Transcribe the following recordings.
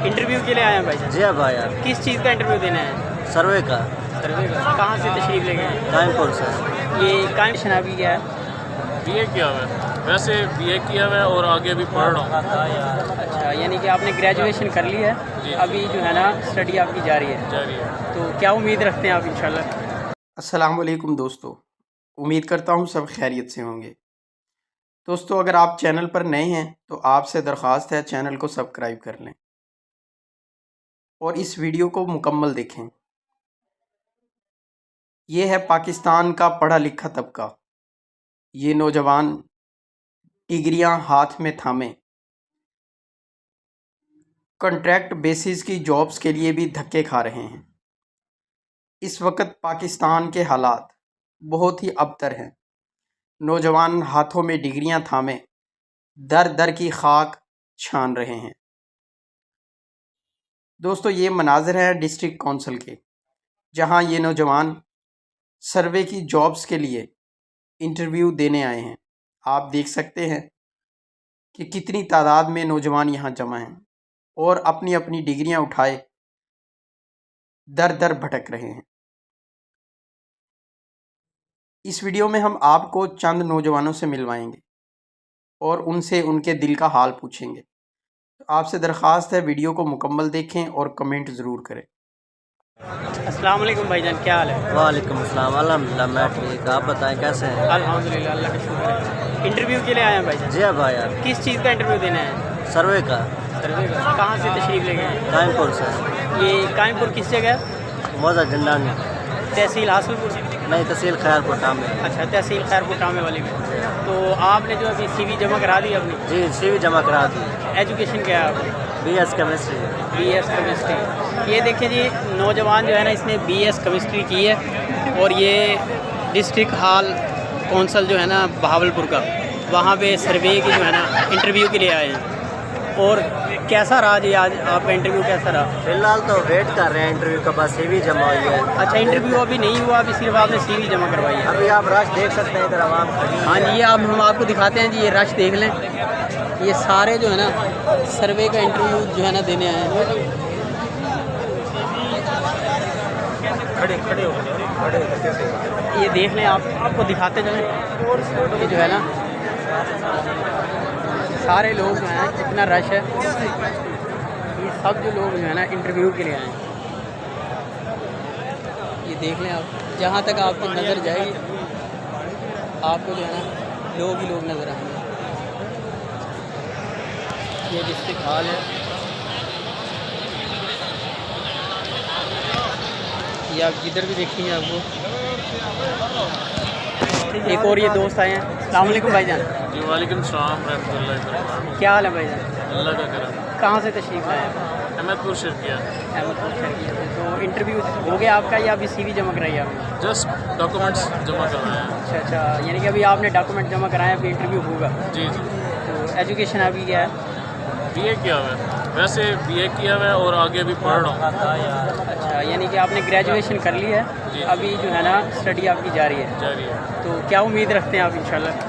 Interview के लिए आए हैं भाई? जी हाँ भाई यार, किस चीज़ का इंटरव्यू देना है? सर्वे का। सर्वे का। कहाँ से तशरीफ ले गए हैं? कायमपुर से। ये कायम आपकी क्या है? बीए किया हुआ है, वैसे बीए किया हुआ है और आगे भी पढ़ रहा हूँ। अच्छा, यानी कि आपने ग्रेजुएशन कर ली है, अभी जो है ना स्टडी आपकी जारी है। जारी है। तो क्या उम्मीद रखते हैं आप इंशाल्लाह? अस्सलाम वालेकुम दोस्तों, उम्मीद करता हूँ सब खैरियत से होंगे। दोस्तों, अगर आप चैनल पर नए हैं तो आपसे दरख्वास्त है चैनल को सब्सक्राइब कर लें और इस वीडियो को मुकम्मल देखें। ये है पाकिस्तान का पढ़ा लिखा तबका। ये नौजवान डिग्रियां हाथ में थामे कॉन्ट्रैक्ट बेसिस की जॉब्स के लिए भी धक्के खा रहे हैं। इस वक्त पाकिस्तान के हालात बहुत ही अबतर हैं। नौजवान हाथों में डिग्रियां थामे दर दर की खाक छान रहे हैं। दोस्तों, ये मनाज़र है डिस्ट्रिक्ट काउंसिल के, जहां ये नौजवान सर्वे की जॉब्स के लिए इंटरव्यू देने आए हैं। आप देख सकते हैं कि कितनी तादाद में नौजवान यहां जमा हैं और अपनी अपनी डिग्रियां उठाए दर दर भटक रहे हैं। इस वीडियो में हम आपको चंद नौजवानों से मिलवाएंगे और उनसे उनके दिल का हाल पूछेंगे। तो आपसे दरख्वास्त है वीडियो को मुकम्मल देखें और कमेंट ज़रूर करें। अस्सलाम वालेकुम भाईजान, क्या हाल है? वालेकुम अस्सलाम, अल्हम्दुलिल्लाह मैं ठीक। आप बताएं कैसे हैं? अल्हम्दुलिल्लाह, अल्लाह का शुक्र है। इंटरव्यू के लिए आए हैं भाईजान? जी हाँ भाई यार, किस चीज़ का इंटरव्यू देना है? सर्वे का। सर्वे का। कहाँ से तशरीफ ले गए हैं? कायमपुर से। ये कायमपुर किस जगह है? मौजा जंडानी। तहसील हासिलपुर? नहीं, तहसील खैरपुर टामे। अच्छा, तहसील खैरपुर टामे वाली में। तो आपने जो अभी CV जमा करा दी अपनी? जी, CV जमा करा दी। एजुकेशन क्या है आपकी? BS chemistry. BS chemistry. ये देखिए जी, नौजवान जो है ना इसने BS केमिस्ट्री की है और ये डिस्ट्रिक्ट हॉल कौंसल जो है ना बहावलपुर का, वहाँ पे सर्वे की जो है ना इंटरव्यू के लिए आए हैं। और कैसा रहा जी आज आपका इंटरव्यू, कैसा रहा? फिलहाल तो वेट कर रहे हैं इंटरव्यू का, बस CV जमा हुई है। अच्छा, इंटरव्यू अभी नहीं हुआ, अभी सिर्फ आपने CV जमा करवाई है? अभी आप रश देख सकते हैं इधर आवाम खड़ी है। हाँ जी, ये अब हम आपको दिखाते हैं जी, ये रश देख लें। ये सारे जो है ना सर्वे का इंटरव्यू जो है ना देने आए हैं। खड़े हो खड़े। ये देख लें, आपको दिखाते चलें। ये जो है ना सारे लोग जो हैं, इतना रश है। ये सब जो लोग जो है ना इंटरव्यू के लिए आए हैं। ये देख लें आप, जहाँ तक आपकी नज़र जाएगी आपको जो है ना लोग ही लोग नज़र आएंगे। ये डिस्ट्रिक्ट हॉल है। ये आप जिधर भी देखेंगे आपको। एक और ये दोस्त आए हैं। अस्सलाम वालेकुम भाईजान। जी वालेकुम सलाम रहमतुल्लाहि। क्या हाल है भाईजान? अल्लाह का करम। कहाँ से तशरीफ़ लाए हैं? अहमदपुर शर्किया। अहमदपुर शर्किया से। तो इंटरव्यू हो गया आपका या अभी CV जमा कराई आपने? जस्ट डॉक्यूमेंट्स जमा करवाए हैं। अच्छा अच्छा, यानी कि अभी आपने डॉक्यूमेंट जमा कराए, अभी इंटरव्यू होगा। जी जी। तो एजुकेशन आपकी क्या है? बीए किया हुआ है, वैसे बीए किया हुआ है और आगे भी पढ़ रहा हूँ। अच्छा, यानी कि आपने ग्रेजुएशन कर ली है, अभी जो है ना स्टडी आपकी जारी है। जारी है। तो क्या उम्मीद रखते हैं आप इंशाल्लाह?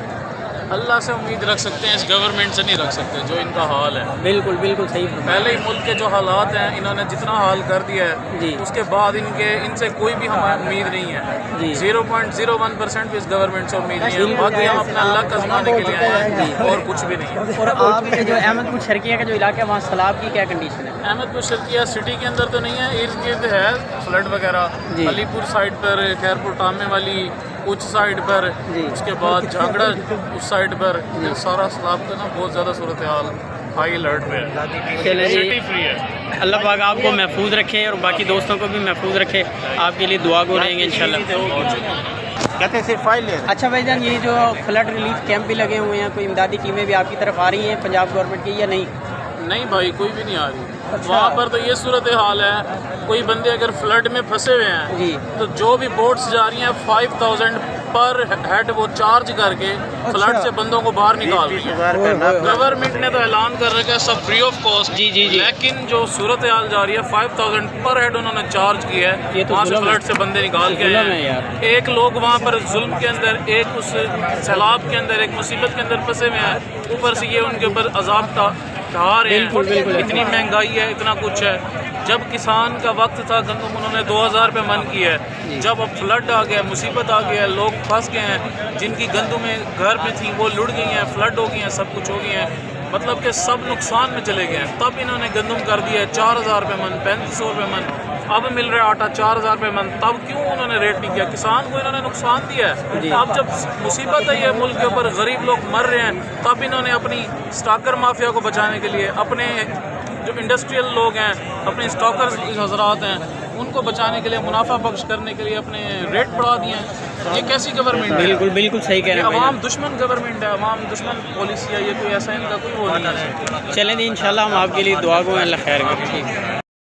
अल्लाह से उम्मीद रख सकते हैं, इस गवर्नमेंट से नहीं रख सकते जो इनका हाल है। बिल्कुल बिल्कुल सही। पहले ही मुल्क के जो हालात हैं, इन्होंने जितना हाल कर दिया जी। है, उसके बाद इनसे कोई भी हमें उम्मीद नहीं है। जी। 0.01% भी इस गवर्नमेंट से उम्मीद नहीं है। बाकी हम अपना लक आजमाने के लिए आए हैं और कुछ भी नहीं है। और आपके जो अहमदपुर शर्किया का जो इलाका है, वहाँ सैलाब की क्या कंडीशन है? अहमदपुर शर्किया सिटी के अंदर तो नहीं है, इर्द गिर्द है फ्लड वगैरह। जी। अलीपुर साइड पर, खैरपुर टामे वाली उच्च साइड पर, जी। उसके बाद झांगड़ा उस साइड पर, ये सारा सैलाब का ना बहुत ज़्यादा सूरत हाल हाई अलर्ट पे है। चलिए जी, सिटी फ्री है। अल्लाह पाक आपको महफूज रखे और बाकी दोस्तों को भी महफूज रखे। आपके लिए दुआ को रहेंगे इंशाल्लाह। कहते हैं सिर्फ फाइल ले। अच्छा भाईजान, ये जो फ्लड रिलीफ कैंप भी लगे हुए हैं, कोई इमदादी टीमें भी आपकी तरफ आ रही हैं पंजाब गवर्नमेंट की या नहीं? नहीं भाई, कोई भी नहीं आ रही। अच्छा। वहाँ पर तो ये सूरत हाल है, कोई बंदे अगर फ्लड में फंसे हुए हैं जी। तो जो भी बोट्स जा रही हैं 5000 पर हेड वो चार्ज करके फ्लड से बंदों को बाहर निकाल रही है। गवर्नमेंट ने तो ऐलान कर रखा है सब फ्री ऑफ कॉस्ट। जी जी जी। लेकिन जो सूरत हाल जा रही है 5000 पर हेड उन्होंने चार्ज किया ये है, तो वहाँ से जुल्म है। फ्लड से बंदे निकाल के जुल्म आए है यार। हैं। एक लोग वहाँ पर जुल्म के अंदर, एक उस सैलाब के अंदर, एक मुसीबत के अंदर फंसे हुए हैं, ऊपर से ये उनके ऊपर अजाब का ڈھا رہے بالکل، ہیں، بالکل۔ اتنی مہنگائی ہے، اتنا کچھ ہے. جب کسان کا وقت تھا گندم انہوں نے 2000 روپے من کیا ہے. جب اب فلڈ آ گیا، مصیبت آ گیا ہے، لوگ پھنس گئے ہیں، جن کی گندمیں گھر میں تھیں وہ لڑ گئی ہیں، فلڈ ہو گئی ہیں، سب کچھ ہو گئی ہیں، مطلب کہ سب نقصان میں چلے گئے ہیں. تب انہوں نے گندم کر دیا ہے 4000 روپے من، 3500 روپے من. اب مل رہا ہے آٹا 4000 روپے من. تب کیوں انہوں نے ریٹ نہیں کیا؟ کسان کو انہوں نے نقصان دیا ہے. اب جب مصیبت ہے یہ ملک کے اوپر، غریب لوگ مر رہے ہیں، تب انہوں نے اپنی اسٹاکر مافیا کو بچانے کے لیے، اپنے جو انڈسٹریل لوگ ہیں، اپنے اسٹاکر حضرات ہیں، ان کو بچانے کے لیے، منافع بخش کرنے کے لیے اپنے ریٹ بڑھا دیے ہیں. یہ کیسی گورنمنٹ ہے؟ بالکل بالکل صحیح کہہ رہے یہ ہیں بھائی عوام دشمن گورنمنٹ ہے، عوام دشمن پالیسی ہے. یہ کوئی ایسا ان کا کوئی وہ نہیں ہے. جان. چلیں جی انشاءاللہ ہم آپ کے لیے دعا گو ہیں، اللہ خیر کرے. ٹھیک ہے.